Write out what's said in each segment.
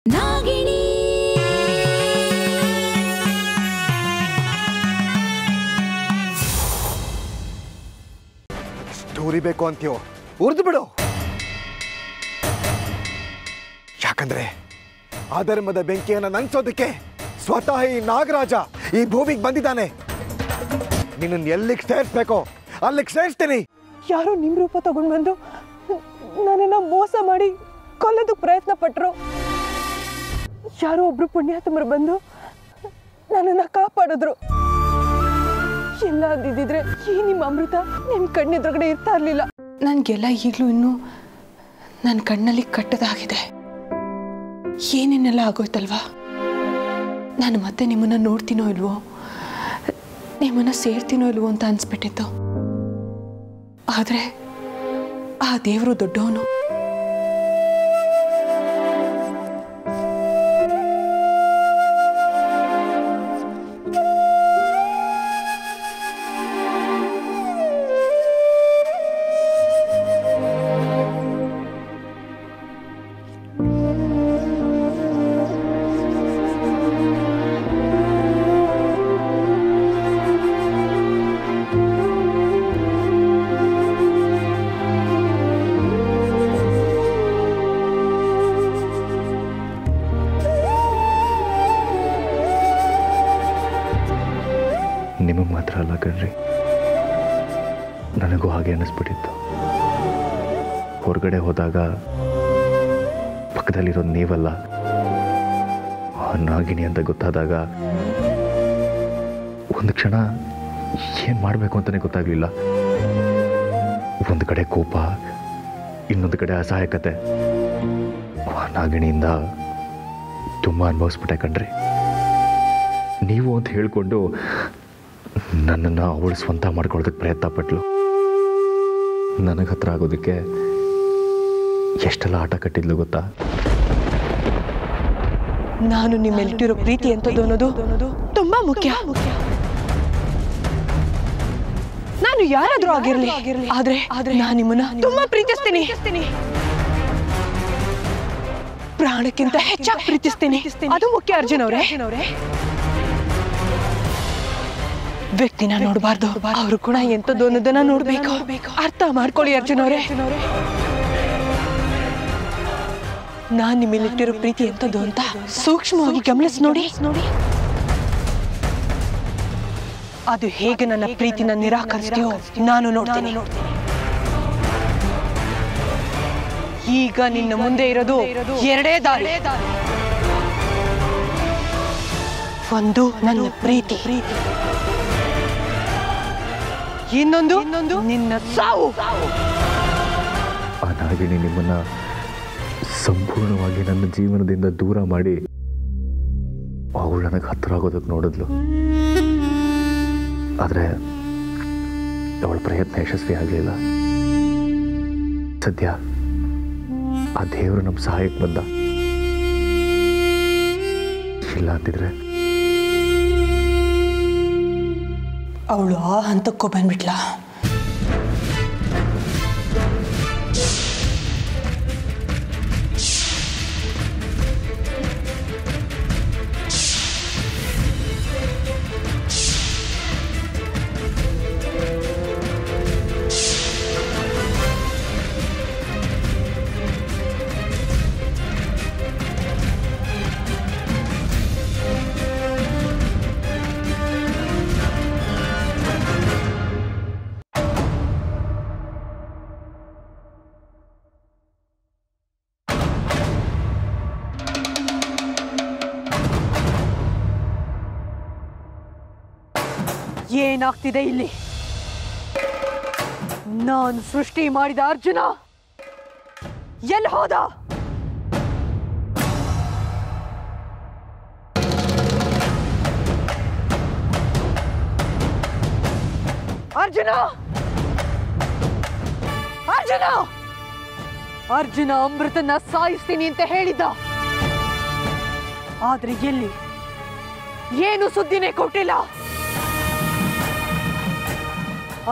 Nagini story ಬೇಕು ಅಂತೀಯೋ ಉರ್ದು ಬಿಡು. ಯಾಕಂದ್ರೆ ಅಧರ್ಮದ ಬೆಂಕಿಯನ್ನು ನಂದಿಸೋದಕ್ಕೆ ಸ್ವತಃ ಈ ನಾಗರಾಜ ಈ ಭೂಮಿಗೆ ಬಂದಿದ್ದಾನೆ. ನಿನ್ನ ಎಲ್ಲಿಗೆ ಸೇರಿಸ್ಬೇಕೋ ಅಲ್ಲಿಗೆ ಸೇರಿಸ್ತೀನಿ. ಯಾರೋ ನಿಮ್ಮ ರೂಪ ತಗೊಂಡು ಬಂದು ನನ್ನನ್ನು ಮೋಸ ಮಾಡಿ ಕೊಲ್ಲೋದಕ್ಕೆ ಪ್ರಯತ್ನ ಪಟ್ಟರು. ಯಾರೋ ಒಬ್ರು ಪುಣ್ಯಾತ್ಮರು ಬಂದು ನನ್ನನ್ನು ಕಾಪಾಡಿದ್ರು. ಎಲ್ಲ ಅಂದಿದ್ದಿದ್ರೆ ಈ ನಿಮ್ಮ ಅಮೃತ ನಿಮ್ಮ ಕಣ್ಣೆದುರುಗಡೆ ಇರ್ತಾ ಇರಲಿಲ್ಲ. ನನಗೆಲ್ಲ ಈಗಲೂ ಇನ್ನೂ ನನ್ನ ಕಣ್ಣಲ್ಲಿ ಕಟ್ಟದಾಗಿದೆ. ಏನೇನೆಲ್ಲ ಆಗೋಯ್ತಲ್ವಾ. ನಾನು ಮತ್ತೆ ನಿಮ್ಮನ್ನು ನೋಡ್ತೀನೋ ಇಲ್ವೋ, ನಿಮ್ಮನ್ನು ಸೇರ್ತೀನೋ ಇಲ್ವೋ ಅಂತ ಅನ್ಸ್ಬಿಟ್ಟಿತ್ತು. ಆದರೆ ಆ ದೇವರು ದೊಡ್ಡವನು. ನಿಮಗೆ ಮಾತ್ರ ಅಲ್ಲ ಕಣ್ರಿ, ನನಗೂ ಹಾಗೆ ಅನ್ನಿಸ್ಬಿಟ್ಟಿತ್ತು. ಹೊರಗಡೆ ಹೋದಾಗ ಪಕ್ಕದಲ್ಲಿರೋದು ನೀವಲ್ಲ ಆ ನಾಗಿಣಿ ಅಂತ ಗೊತ್ತಾದಾಗ ಒಂದು ಕ್ಷಣ ಏನು ಮಾಡಬೇಕು ಅಂತಲೇ ಗೊತ್ತಾಗಲಿಲ್ಲ. ಒಂದು ಕಡೆ ಕೋಪ, ಇನ್ನೊಂದು ಕಡೆ ಅಸಹಾಯಕತೆ. ಆ ನಾಗಿಣಿಯಿಂದ ತುಂಬ ಅನುಭವಿಸ್ಬಿಟ್ಟೆ ಕಣ್ರಿ. ನೀವು ಅಂತ ಹೇಳಿಕೊಂಡು ನನ್ನನ್ನು ಅವಳು ಸ್ವಂತ ಮಾಡ್ಕೊಳ್ಳೋದಕ್ಕೆ ಪ್ರಯತ್ನ ಪಟ್ಲು. ನನಗೆ ಹತ್ರ ಆಗೋದಕ್ಕೆ ಎಷ್ಟೆಲ್ಲ ಆಟ ಕಟ್ಟಿದ್ಲು ಗೊತ್ತಾ. ನಾನು ನಿಮ್ಮೆಲ್ಟಿರೋ ಪ್ರೀತಿ ಎಂಥದ್ದು ಅನ್ನೋದು ತುಂಬಾ ಮುಖ್ಯ. ನಾನು ಯಾರಾದ್ರೂ ಆಗಿರ್ಲಿ, ಆದ್ರೆ ನಾನು ನಿಮ್ಮನ್ನ ತುಂಬಾ ಪ್ರೀತಿಸ್ತೀನಿ. ಪ್ರಾಣಕ್ಕಿಂತ ಹೆಚ್ಚಾಗಿ ಪ್ರೀತಿಸ್ತೀನಿ. ಅದು ಮುಖ್ಯ ಅರ್ಜುನ್ ಅವರೇ. ವ್ಯಕ್ತಿನ ನೋಡಬಾರ್ದು, ಅವ್ರ ಗುಣ ಎಂಥದ್ದು ಅನ್ನೋದನ್ನ ನೋಡ್ಬೇಕು. ಅರ್ಥ ಮಾಡ್ಕೊಳ್ಳಿ ಅರ್ಜುನ್ ಅವರೇ. ನಾನ್ ನಿಮ್ಮಲ್ಲಿಟ್ಟಿರೋ ಪ್ರೀತಿ ಎಂಥದ್ದು ಅಂತ ಸೂಕ್ಷ್ಮವಾಗಿ ಗಮನಿಸಿ ನೋಡಿ. ಅದು ಹೇಗೆ ನನ್ನ ಪ್ರೀತಿನ ನಿರಾಕರಿಸ್ತೀಯೋ ನಾನು ನೋಡ್ತೀನಿ. ಈಗ ನಿನ್ನ ಮುಂದೆ ಇರೋದು ಎರಡೇ ದಾರಿ. ಒಂದು ನನ್ನ ಪ್ರೀತಿ, ಇನ್ನೊಂದು ನಿನ್ನ ಸಾವು. ಆ ನಾಗಿಣಿ ನಿಮ್ಮನ್ನ ಸಂಪೂರ್ಣವಾಗಿ ನನ್ನ ಜೀವನದಿಂದ ದೂರ ಮಾಡಿ ಅವಳು ನನಗೆ ಹತ್ತಿರ ಆಗೋದಕ್ಕೆ ನೋಡಿದ್ಲು. ಆದರೆ ಅವಳ ಪ್ರಯತ್ನ ಯಶಸ್ವಿ ಆಗಲಿಲ್ಲ. ಸದ್ಯ ಆ ದೇವರು ನಮ್ಮ ಸಹಾಯಕ್ಕೆ ಬಂದ. ಇಲ್ಲ ಅಂತಿದ್ರೆ ಅವಳು ಆ ಹಂತಕ್ಕೂ ಬಂದ್ಬಿಟ್ಲಾ. ಏನಾಗ್ತಿದೆ ಇಲ್ಲಿ? ನಾನು ಸೃಷ್ಟಿ ಮಾಡಿದ ಅರ್ಜುನ ಎಲ್ಲಿ ಹೋದ? ಅರ್ಜುನ ಅರ್ಜುನ ಅರ್ಜುನ ಅಮೃತನ ಸಾಯಿಸ್ತೀನಿ ಅಂತ ಹೇಳಿದ್ದ. ಆದ್ರೆ ಎಲ್ಲಿ? ಏನು ಸುದ್ದಿನೇ ಕೊಟ್ಟಿಲ್ಲ.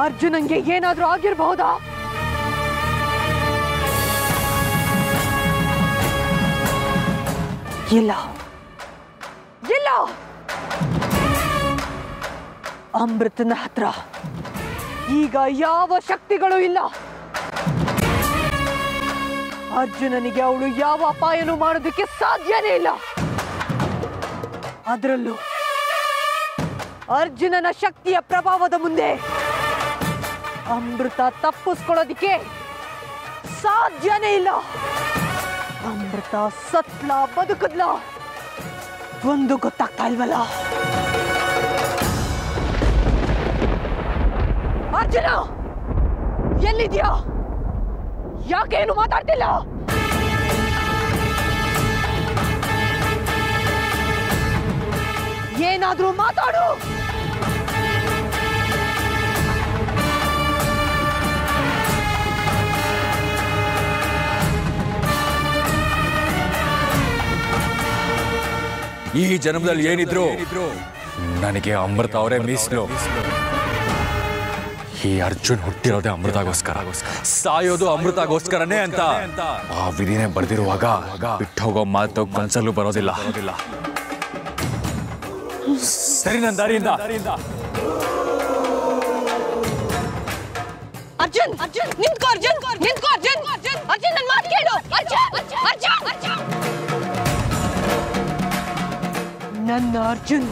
ಅರ್ಜುನಂಗೆ ಏನಾದ್ರೂ ಆಗಿರಬಹುದಾ? ಇಲ್ಲ ಇಲ್ಲ, ಅಮೃತನ ಹತ್ರ ಈಗ ಯಾವ ಶಕ್ತಿಗಳು ಇಲ್ಲ. ಅರ್ಜುನನಿಗೆ ಅವಳು ಯಾವ ಅಪಾಯನೂ ಮಾಡೋದಕ್ಕೆ ಸಾಧ್ಯನೇ ಇಲ್ಲ. ಅದರಲ್ಲೂ ಅರ್ಜುನನ ಶಕ್ತಿಯ ಪ್ರಭಾವದ ಮುಂದೆ ಅಮೃತ ತಪ್ಪಿಸ್ಕೊಳ್ಳೋದಿಕ್ಕೆ ಸಾಧ್ಯನೇ ಇಲ್ಲ. ಅಮೃತ ಸತ್ಲ ಬದುಕದ್ಲ ಒಂದು ಗೊತ್ತಾಗ್ತಾ ಇಲ್ವಲ್ಲ. ಅರ್ಜುನ ಎಲ್ಲಿದ್ಯಾ? ಯಾಕೇನು ಮಾತಾಡ್ತಿಲ್ಲ? ಏನಾದ್ರೂ ಮಾತಾಡು. ಈ ಜನ್ಮದಲ್ಲಿ ಏನಿದ್ರು ನನಗೆ ಅಮೃತ ಅವರೇ ಮೀಸಲು. ಈ ಅರ್ಜುನ್ ಹುಟ್ಟಿರೋದೇ ಅಮೃತಗೋಸ್ಕರ, ಸಾಯೋದು ಅಮೃತಗೋಸ್ಕರನೇ ಅಂತ ಆ ವಿಧಿನೇ ಬರ್ದಿರುವಾಗ ಬಿಟ್ಟು ಹೋಗೋ ಮಾತು ಕನ್ಸಲ್ಲೂ ಬರೋದಿಲ್ಲ. ಸರಿ, ನನ್ನ ದಾರಿಯಿಂದ. ಅರ್ಜುನ್ ಅರ್ಜುನ್ ನಿಂತ್ಕೋ, ಅರ್ಜುನ್ ನಿಂತ್ಕೋ, ಅರ್ಜುನ್ ಅರ್ಜುನ್ ನನ್ನ ಮಾತು ಕೇಳು. ಅರ್ಜುನ್ ನನ್ನ ಅರ್ಜುನ್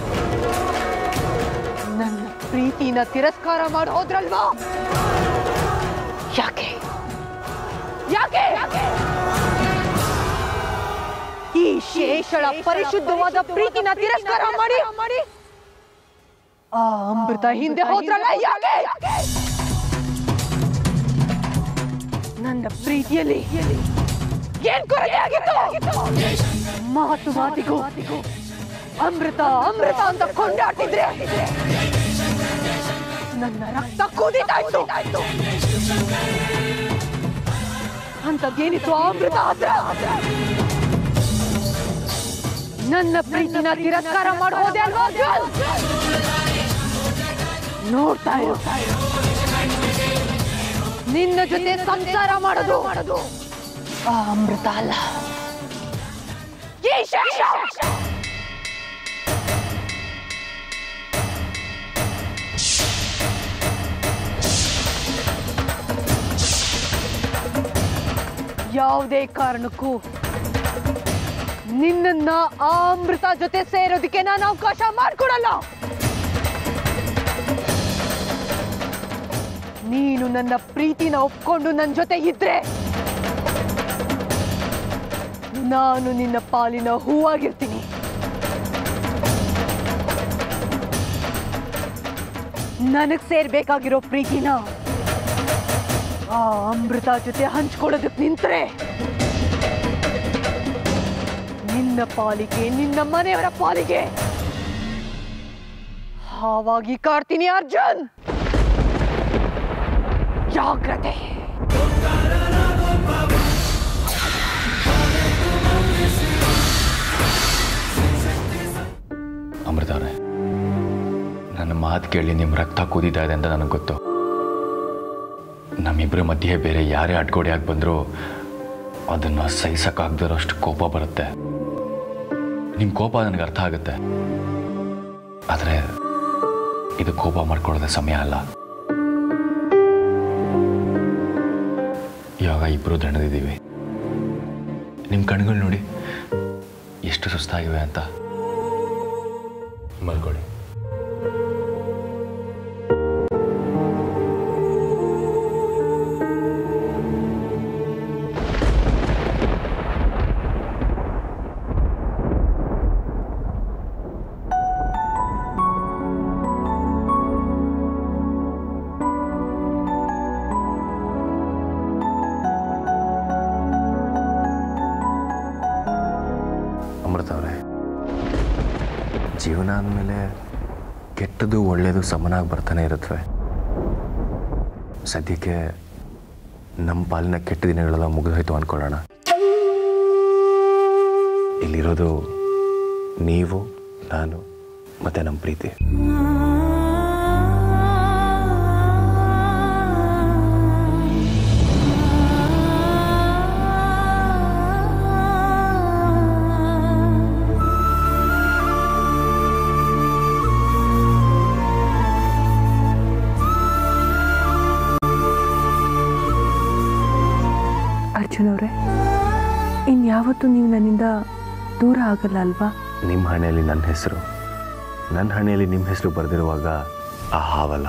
ನನ್ನ ಪ್ರೀತಿನ ತಿರಸ್ಕಾರ ಮಾಡಿ ಹೋದ್ರಲ್ವಾ? ಯಾಕೆ ಯಾಕೆ ಈ ಶೇಷಳ ಪರಿಶುದ್ಧವಾದ ಪ್ರೀತಿನ ತಿರಸ್ಕಾರ ಮಾಡಿ ಆ ಅಮೃತ ಹಿಂದೆ ಹೋದ್ರಲ್ಲ? ಯಾಕೆ? ನನ್ನ ಪ್ರೀತಿಯಲ್ಲಿ ಏನ್ ಕೊರತೆ ಆಗಿತ್ತು? ಮಾತು ಮಾತಿಗೂ ಅಮೃತ ಅಮೃತ ಅಂತ ಕೊಂಡಾಡ್ತಿದ್ರೆ ನನ್ನ ರಕ್ತ ಕುದಿತಾಯ್ತು. ಅಂತದ್ದೇನಿತ್ತು ಅಮೃತ ಹತ್ರ? ನನ್ನ ಪ್ರೀತಿನ ತಿರಸ್ಕಾರ ಮಾಡೋದೇ ಅಲ್ವಾ? ನೋಡ್ತಾ ಇರು, ನಿನ್ನ ಜೊತೆ ಸಂಸಾರ ಮಾಡೋದು ಆ ಅಮೃತ ಅಲ್ಲ, ಈ ಶೇಷ. ಯಾವುದೇ ಕಾರಣಕ್ಕೂ ನಿನ್ನನ್ನ ಆ ಅಮೃತ ಜೊತೆ ಸೇರೋದಕ್ಕೆ ನಾನು ಅವಕಾಶ ಮಾಡಿಕೊಡಲ್ಲ. ನೀನು ನನ್ನ ಪ್ರೀತಿನ ಒಪ್ಕೊಂಡು ನನ್ನ ಜೊತೆ ಇದ್ರೆ ನಾನು ನಿನ್ನ ಪಾಲಿನ ಹೂವಾಗಿರ್ತೀನಿ. ನನಗ್ ಸೇರ್ಬೇಕಾಗಿರೋ ಪ್ರೀತಿನ ಆ ಅಮೃತ ಜೊತೆ ಹಂಚ್ಕೊಳ್ಳೋದಕ್ಕೆ ನಿಂತ್ರೆ ನಿನ್ನ ಪಾಲಿಗೆ, ನಿನ್ನ ಮನೆಯವರ ಪಾಲಿಗೆ ಹಾವಾಗಿ ಕಾಡ್ತೀನಿ. ಅರ್ಜುನ್, ಜಾಗ್ರತೆ. ಅಮೃತ ಅವರೇ, ನನ್ನ ಮಾತು ಕೇಳಿ ನಿಮ್ಮ ರಕ್ತ ಕುದೀತಾ ಇದೆ ಅಂತ ನನಗೆ ಗೊತ್ತು. ನಮ್ಮಿಬ್ಬರ ಮಧ್ಯೆ ಬೇರೆ ಯಾರೇ ಅಡ್ಗೋಡೆ ಆಗಿ ಬಂದರೂ ಅದನ್ನು ಸಹಿಸಕ್ಕಾಗದಿರೋಷ್ಟು ಕೋಪ ಬರುತ್ತೆ. ನಿಮ್ಮ ಕೋಪ ನನಗೆ ಅರ್ಥ ಆಗುತ್ತೆ, ಆದರೆ ಇದು ಕೋಪ ಮಾಡ್ಕೊಳ್ಳೋದೇ ಸಮಯ ಅಲ್ಲ. ಇವಾಗ ಇಬ್ಬರು ದಣದಿದ್ದೀವಿ. ನಿಮ್ಮ ಕಣ್ಗಳು ನೋಡಿ ಎಷ್ಟು ಸುಸ್ತಾಗಿವೆ ಅಂತ. ಮಲ್ಕೊಳ್ಳಿ. ಅಮೃತ ಅವರೇ, ಜೀವನ ಅಂದಮೇಲೆ ಕೆಟ್ಟದ್ದು ಒಳ್ಳೆಯದು ಸಮನಾಗಿ ಬರ್ತಾನೆ ಇರುತ್ತವೆ. ಸದ್ಯಕ್ಕೆ ನಮ್ಮ ಪಾಲಿನ ಕೆಟ್ಟ ದಿನಗಳೆಲ್ಲ ಮುಗಿದೋಯ್ತು ಅಂದ್ಕೊಳ್ಳೋಣ. ಇಲ್ಲಿರೋದು ನೀವು, ನಾನು ಮತ್ತು ನಮ್ಮ ಪ್ರೀತಿ. ಯಾವತ್ತೂ ನೀವು ನನ್ನಿಂದ ದೂರ ಆಗಲ್ಲ ಅಲ್ವಾ? ನಿಮ್ಮ ಹಣೆಯಲ್ಲಿ ನನ್ನ ಹೆಸರು, ನನ್ನ ಹಣೆಯಲ್ಲಿ ನಿಮ್ಮ ಹೆಸರು ಬರೆದಿರುವಾಗ ಆ ಹಾವಲ್ಲ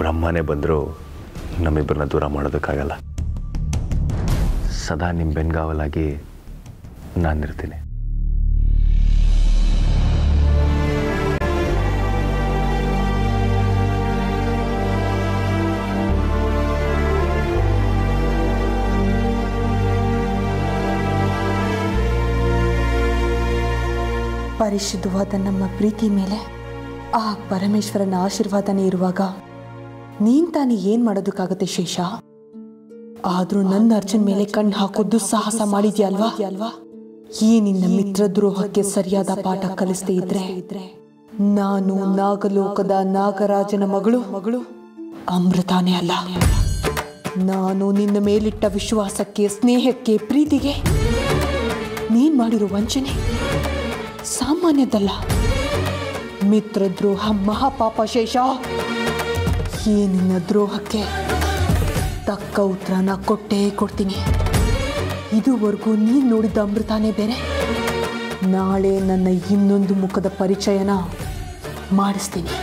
ಬ್ರಹ್ಮನೇ ಬಂದರೂ ನಮ್ಮಿಬ್ಬರನ್ನ ದೂರ ಮಾಡೋದಕ್ಕಾಗಲ್ಲ. ಸದಾ ನಿಮ್ಮ ಬೆನ್ಗಾವಲಾಗಿ ನಾನಿರ್ತೀನಿ. ಪರಿಶುದ್ಧವಾದ ನಮ್ಮ ಪ್ರೀತಿ ಮೇಲೆ ಆ ಪರಮೇಶ್ವರನ ಆಶೀರ್ವಾದನೇ ಇರುವಾಗ ನೀನ್ ತಾನೇ ಏನ್ ಮಾಡೋದಕ್ಕಾಗತ್ತೆ ಶೇಷ? ಆದ್ರೂ ನನ್ನ ಅರ್ಜುನ್ ಮೇಲೆ ಕಣ್ಣು ಹಾಕೋ ದುಸ್ಸಾಹಸ ಮಾಡಿದ್ಯಲ್ವಾ? ಈ ನಿನ್ನ ಮಿತ್ರ ದ್ರೋಹಕ್ಕೆ ಸರಿಯಾದ ಪಾಠ ಕಲಿಸದೇ ಇದ್ರೆ ನಾನು ನಾಗಲೋಕದ ನಾಗರಾಜನ ಮಗಳು ಅಮೃತಾನೇ ಅಲ್ಲ. ನಾನು ನಿನ್ನ ಮೇಲಿಟ್ಟ ವಿಶ್ವಾಸಕ್ಕೆ, ಸ್ನೇಹಕ್ಕೆ, ಪ್ರೀತಿಗೆ ನೀನ್ ಮಾಡಿರೋ ವಂಚನೆ ಸಾಮಾನ್ಯದಲ್ಲ. ಮಿತ್ರ ದ್ರೋಹ ಮಹಾಪಾಪ ಶೇಷ. ಈ ನಿನ್ನ ದ್ರೋಹಕ್ಕೆ ತಕ್ಕ ಉತ್ತರನ ಕೊಟ್ಟೇ ಕೊಡ್ತೀನಿ. ಇದುವರೆಗೂ ನೀನು ನೋಡಿದ್ದ ಅಮೃತಾನೇ ಬೇರೆ. ನಾಳೆ ನನ್ನ ಇನ್ನೊಂದು ಮುಖದ ಪರಿಚಯನ ಮಾಡಿಸ್ತೀನಿ.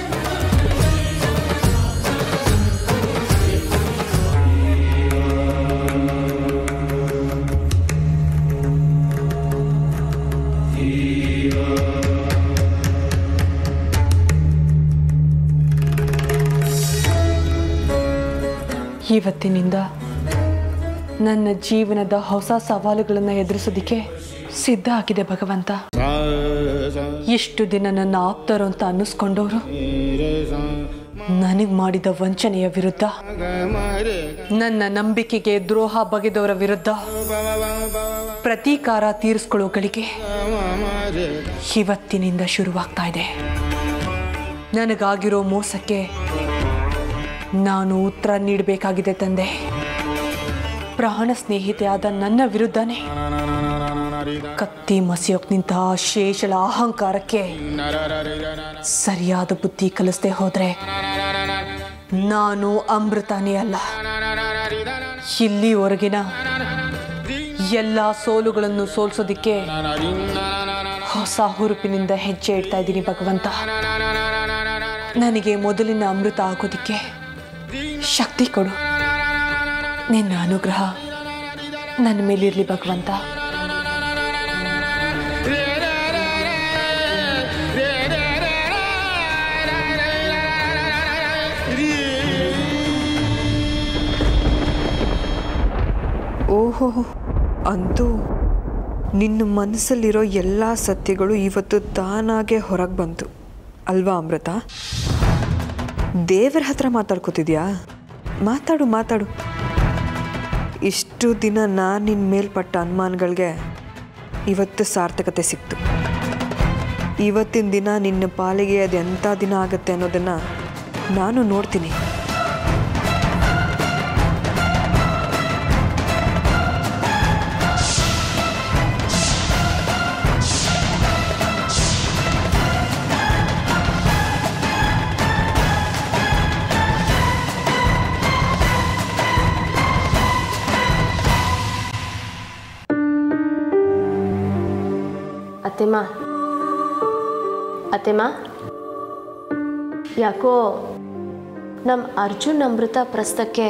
ಇವತ್ತಿನಿಂದ ನನ್ನ ಜೀವನದ ಹೊಸ ಸವಾಲುಗಳನ್ನು ಎದುರಿಸೋದಕ್ಕೆ ಸಿದ್ಧ ಆಗಿದೆ ಭಗವಂತ. ಇಷ್ಟು ದಿನ ನನ್ನ ಆಪ್ತರು ಅಂತ ಅನ್ನಿಸ್ಕೊಂಡವರು ನನಗೆ ಮಾಡಿದ ವಂಚನೆಯ ವಿರುದ್ಧ, ನನ್ನ ನಂಬಿಕೆಗೆ ದ್ರೋಹ ಬಗೆದವರ ವಿರುದ್ಧ ಪ್ರತೀಕಾರ ತೀರಿಸ್ಕೊಳ್ಳೋ ಗಳಿಗೆ ಇವತ್ತಿನಿಂದ ಶುರುವಾಗ್ತಾ ಇದೆ. ನನಗಾಗಿರೋ ಮೋಸಕ್ಕೆ ನಾನು ಉತ್ತರ ನೀಡಬೇಕಾಗಿದೆ ತಂದೆ. ಪ್ರಾಣ ಸ್ನೇಹಿತೆಯಾದ ನನ್ನ ವಿರುದ್ಧನೇ ಕತ್ತಿ ಮಸಿಯೋಕ್ ನಿಂತಹ ಶೇಷಳ ಅಹಂಕಾರಕ್ಕೆ ಸರಿಯಾದ ಬುದ್ಧಿ ಕಲಿಸದೆ ಹೋದ್ರೆ ನಾನು ಅಮೃತಾನೇ ಅಲ್ಲ. ಇಲ್ಲಿವರೆಗಿನ ಎಲ್ಲ ಸೋಲುಗಳನ್ನು ಸೋಲ್ಸೋದಿಕ್ಕೆ ಹೊಸ ಹುರುಪಿನಿಂದ ಹೆಜ್ಜೆ ಇಡ್ತಾ ಇದ್ದೀನಿ ಭಗವಂತ. ನನಗೆ ಮೊದಲಿನ ಅಮೃತ ಆಗೋದಿಕ್ಕೆ ಶಕ್ತಿ ಕೊಡು. ನಿನ್ನ ಅನುಗ್ರಹ ನನ್ನ ಮೇಲಿರಲಿ ಭಗವಂತ. ಓಹೋ, ಅಂತೂ ನಿನ್ನ ಮನಸ್ಸಲ್ಲಿರೋ ಎಲ್ಲ ಸತ್ಯಗಳು ಇವತ್ತು ತಾನಾಗೆ ಹೊರಗೆ ಬಂತು ಅಲ್ವಾ ಅಮೃತ? ದೇವರ ಹತ್ರ ಮಾತಾಡ್ಕೋತಿದ್ಯಾ? ಮಾತಾಡು. ಇಷ್ಟು ದಿನ ನಾನು ನಿನ್ನ ಮೇಲ್ಪಟ್ಟ ಅನುಮಾನಗಳಿಗೆ ಇವತ್ತು ಸಾರ್ಥಕತೆ ಸಿಕ್ತು. ಇವತ್ತಿನ ದಿನ ನಿನ್ನ ಪಾಲಿಗೆ ಅದು ಎಂಥ ದಿನ ಆಗುತ್ತೆ ಅನ್ನೋದನ್ನು ನಾನು ನೋಡ್ತೀನಿ. ಅತ್ತೆಮ್ಮ, ಯಾಕೋ ನಮ್ಮ ಅರ್ಜುನ್ ಅಮೃತ ಪ್ರಸ್ತಕ್ಕೆ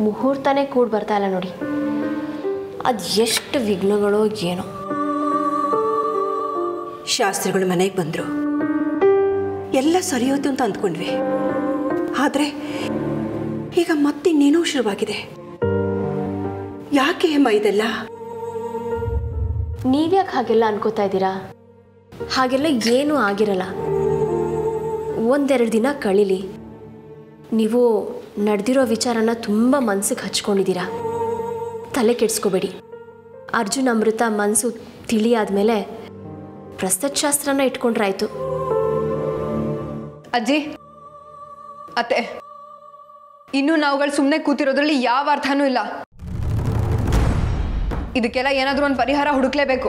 ಮುಹೂರ್ತನೇ ಕೂಡ ಬರ್ತಾ ಇಲ್ಲ ನೋಡಿ. ಅದು ಎಷ್ಟು ವಿಘ್ನಗಳೋ ಏನೋ. ಶಾಸ್ತ್ರಿಗಳು ಮನೆಗೆ ಬಂದರು, ಎಲ್ಲ ಸರಿಯೋದು ಅಂತ ಅಂದ್ಕೊಂಡ್ವಿ. ಆದರೆ ಈಗ ಮತ್ತಿನ್ನೇನೋ ಶುರುವಾಗಿದೆ. ಯಾಕೆ ಹೇಮ ಇದೆಲ್ಲ? ನೀವ್ಯಾಕೆ ಹಾಗೆಲ್ಲ ಅನ್ಕೋತಾ ಇದ್ದೀರಾ? ಹಾಗೆಲ್ಲ ಏನೂ ಆಗಿರಲ್ಲ. ಒಂದೆರಡು ದಿನ ಕಳೀಲಿ. ನೀವು ನಡೆದಿರೋ ವಿಚಾರನ ತುಂಬ ಮನಸ್ಸಿಗೆ ಹಚ್ಕೊಂಡಿದ್ದೀರಾ. ತಲೆ ಕೆಡಿಸ್ಕೋಬೇಡಿ. ಅರ್ಜುನ್ ಅಮೃತ ಮನಸ್ಸು ತಿಳಿಯಾದ್ಮೇಲೆ ಪ್ರಸ್ತಶಾಸ್ತ್ರನ ಇಟ್ಕೊಂಡ್ರಾಯ್ತು. ಅಜ್ಜಿ, ಅತ್ತೆ, ಇನ್ನೂ ನಾವುಗಳು ಸುಮ್ಮನೆ ಕೂತಿರೋದ್ರಲ್ಲಿ ಯಾವ ಅರ್ಥನೂ ಇಲ್ಲ. ಇದಕ್ಕೆಲ್ಲ ಏನಾದರೂ ಒಂದು ಪರಿಹಾರ ಹುಡುಕ್ಲೇಬೇಕು.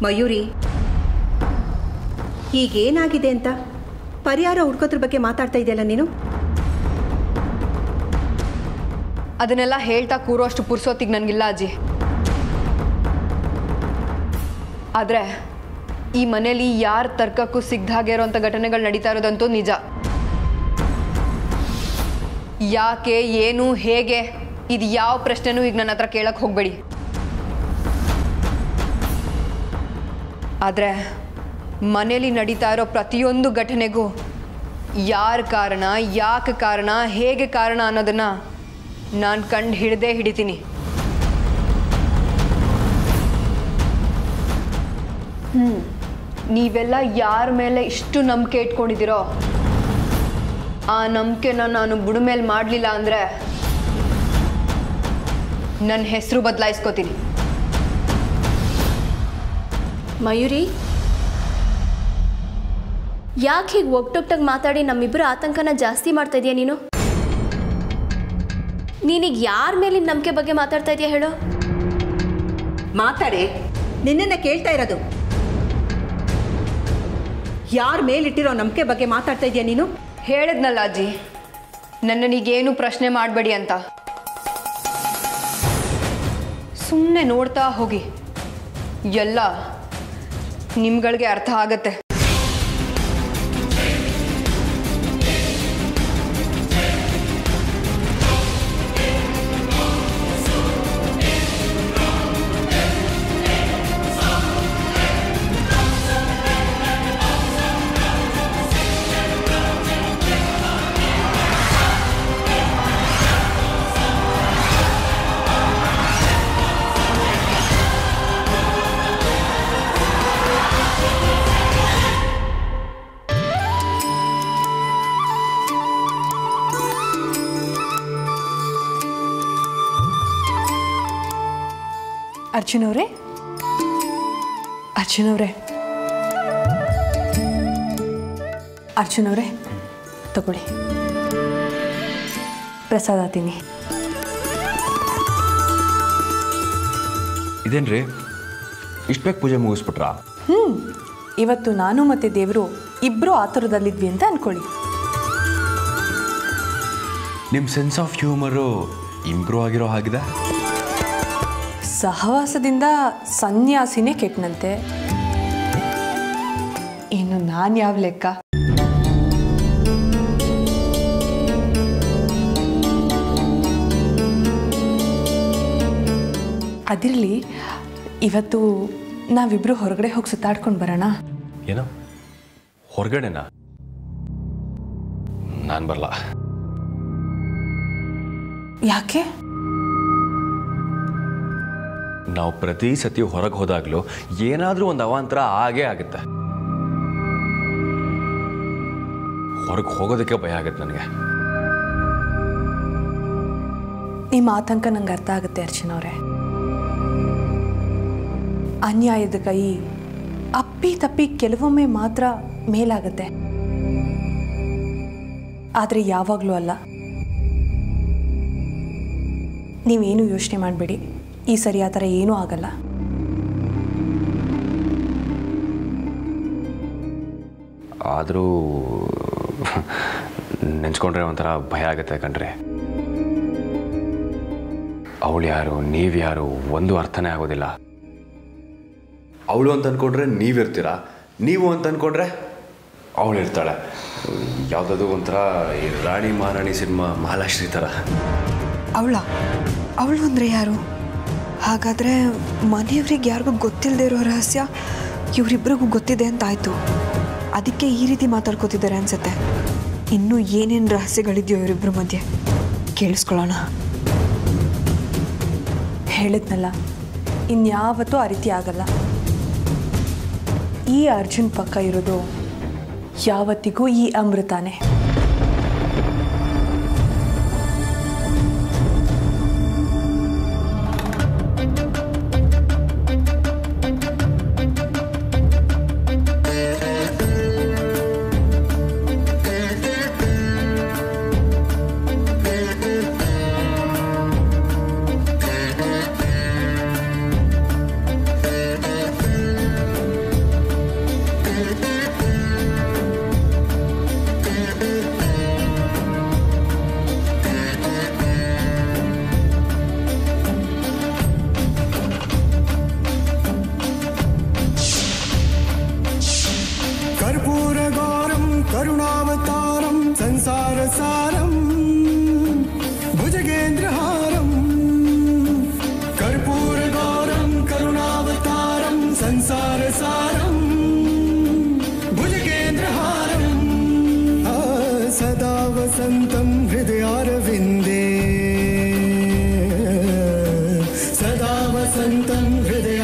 ಮಯೂರಿ, ಈಗೇನಾಗಿದೆ ಅಂತ ಪರಿಹಾರ ಹುಡ್ಕೋದ್ರ ಬಗ್ಗೆ ಮಾತಾಡ್ತಾ ಇದೆಯಲ್ಲ ನೀನು? ಅದನ್ನೆಲ್ಲ ಹೇಳ್ತಾ ಕೂರೋಷ್ಟು ಪುರ್ಸೋತಿಗೆ ನನಗಿಲ್ಲ ಅಜ್ಜಿ. ಆದರೆ ಈ ಮನೇಲಿ ಯಾರ ತರ್ಕಕ್ಕೂ ಸಿಗ್ದಾಗೆ ಇರೋಂಥ ಘಟನೆಗಳು ನಡೀತಾ ಇರೋದಂತೂ ನಿಜ. ಯಾಕೆ, ಏನು, ಹೇಗೆ, ಇದು ಯಾವ ಪ್ರಶ್ನೆನೂ ಈಗ ನನ್ನ ಹತ್ರ ಕೇಳಕ್ಕೆ ಹೋಗಬೇಡಿ. ಆದರೆ ಮನೇಲಿ ನಡೀತಾ ಇರೋ ಪ್ರತಿಯೊಂದು ಘಟನೆಗೂ ಯಾರ ಕಾರಣ, ಯಾಕೆ ಕಾರಣ, ಹೇಗೆ ಕಾರಣ ಅನ್ನೋದನ್ನು ನಾನು ಕಂಡು ಹಿಡಿತೀನಿ. ನೀವೆಲ್ಲ ಯಾರ ಮೇಲೆ ಇಷ್ಟು ನಂಬಿಕೆ ಇಟ್ಕೊಂಡಿದ್ದೀರೋ ಆ ನಂಬಿಕೆನ ನಾನು ಬುಡಮೇಲೆ ಮಾಡಲಿಲ್ಲ ಅಂದರೆ ನನ್ನ ಹೆಸರು ಬದಲಾಯಿಸ್ಕೋತೀನಿ. ಮಯೂರಿ, ಯಾಕೆ ಹೀಗೆ ಒಟ್ಟೊಟ್ಟಾಗಿ ಮಾತಾಡಿ ನಮ್ಮಿಬ್ಬರ ಆತಂಕನ ಜಾಸ್ತಿ ಮಾಡ್ತಾ ಇದೀಯ ನೀನು? ನೀನೀಗ ಯಾರ ಮೇಲಿನ ನಂಬಿಕೆ ಬಗ್ಗೆ ಮಾತಾಡ್ತಾ ಇದೀಯ ಹೇಳು? ಮಾತಾಡಿ, ನಿನ್ನನ್ನು ಕೇಳ್ತಾ ಇರೋದು. ಯಾರ ಮೇಲಿಟ್ಟಿರೋ ನಂಬಿಕೆ ಬಗ್ಗೆ ಮಾತಾಡ್ತಾ ಇದೀಯ ನೀನು? ಹೇಳಿದ್ನಲ್ಲ ಅಜ್ಜಿ, ನನ್ನನೀಗೇನು ಪ್ರಶ್ನೆ ಮಾಡಬೇಡಿ ಅಂತ. ಸುಮ್ಮನೆ ನೋಡ್ತಾ ಹೋಗಿ, ಎಲ್ಲ ನಿಮ್ಗಳಿಗೆ ಅರ್ಥ ಆಗತ್ತೆ. ಅರ್ಜುನ್ ಅವರೇ ತಗೊಳ್ಳಿ, ಪ್ರಸಾದ ತಿನ್ನಿ. ಇದೇನ್ರಿ ಇಷ್ಟು ಬೇಗ ಪೂಜೆ ಮುಗಿಸ್ಬಿಟ್ರಾ? ಇವತ್ತು ನಾನು ಮತ್ತು ದೇವರು ಇಬ್ಬರು ಆತುರದಲ್ಲಿದ್ವಿ ಅಂತ ಅಂದ್ಕೊಳ್ಳಿ. ನಿಮ್ಮ ಸೆನ್ಸ್ ಆಫ್ ಹ್ಯೂಮರು ಇಂಪ್ರೂವ್ ಆಗಿರೋ ಹಾಗಿದೆ. ಸಹವಾಸದಿಂದ ಸನ್ಯಾಸಿನೇ ಕೆಟ್ಟನಂತೆ, ಇನ್ನು ನಾನು ಯಾವ ಲೆಕ್ಕ? ಅದಿರಲಿ, ಇವತ್ತು ನಾವಿಬ್ರು ಹೊರಗಡೆ ಹೋಗಿ ಸುತ್ತಾಡ್ಕೊಂಡು ಬರೋಣ. ಏನೋ ಹೊರಗಡೆನಾ? ನಾನು ಬರಲ್ಲ. ಯಾಕೆ? ನಾವು ಪ್ರತಿ ಸತಿ ಹೊರಗೆ ಹೋದಾಗಲೂ ಏನಾದರೂ ಒಂದು ಅವಾಂತರ ಆಗೇ ಆಗುತ್ತೆ. ಹೊರಗೆ ಹೋಗೋದಕ್ಕೆ ಭಯ ಆಗುತ್ತೆ ನನಗೆ. ನಿಮ್ಮ ಆತಂಕ ನಂಗೆ ಅರ್ಥ ಆಗುತ್ತೆ ಅರ್ಚನಾ ಅವರೇ. ಅನ್ಯಾಯದ ಕೈ ಅಪ್ಪಿ ತಪ್ಪಿ ಕೆಲವೊಮ್ಮೆ ಮಾತ್ರ ಮೇಲಾಗುತ್ತೆ, ಆದರೆ ಯಾವಾಗಲೂ ಅಲ್ಲ. ನೀವೇನು ಯೋಚನೆ ಮಾಡಬೇಡಿ, ಈ ಸರಿ ಆ ಥರ ಏನೂ ಆಗಲ್ಲ. ಆದರೂ ನೆನ್ಸ್ಕೊಂಡ್ರೆ ಒಂಥರ ಭಯ ಆಗುತ್ತೆ ಕಣ್ರೆ. ಅವಳು ಯಾರು, ನೀವು ಯಾರು ಒಂದು ಅರ್ಥನೇ ಆಗೋದಿಲ್ಲ. ಅವಳು ಅಂತ ಅಂದ್ಕೊಂಡ್ರೆ ನೀವಿರ್ತೀರ, ನೀವು ಅಂತ ಅಂದ್ಕೊಂಡ್ರೆ ಅವಳು ಇರ್ತಾಳೆ. ಯಾವುದಾದ್ರು ಒಂಥರ ಈ ರಾಣಿ ಮಹಾರಾಣಿ ಸಿನಿಮಾ ಮಹಾಲಕ್ಷ್ಮಿ ಥರ. ಅವಳು ಅಂದರೆ ಯಾರು? ಹಾಗಾದರೆ ಮನೆಯವ್ರಿಗೆ ಯಾರಿಗೂ ಗೊತ್ತಿಲ್ಲದೆ ಇರೋ ರಹಸ್ಯ ಇವರಿಬ್ಬರಿಗೂ ಗೊತ್ತಿದೆ ಅಂತ ಆಯಿತು. ಅದಕ್ಕೆ ಈ ರೀತಿ ಮಾತಾಡ್ಕೋತಿದ್ದಾರೆ ಅನ್ಸುತ್ತೆ. ಇನ್ನೂ ಏನೇನು ರಹಸ್ಯಗಳಿದೆಯೋ ಇವರಿಬ್ಬರ ಮಧ್ಯೆ, ಕೇಳಿಸ್ಕೊಳ್ಳೋಣ. ಹೇಳಿದ್ನಲ್ಲ, ಇನ್ಯಾವತ್ತೂ ಆ ರೀತಿ ಆಗಲ್ಲ. ಈ ಅರ್ಜುನ್ ಪಕ್ಕ ಇರೋದು ಯಾವತ್ತಿಗೂ ಈ ಅಮೃತಾನೇ. सारं भुजगेन्द्रहारं कर्पूरगौरं करुणावतारं संसारसारं भुजगेन्द्रहारं सदा वसन्तं हृदयारविन्दे सदा वसन्तं हृदय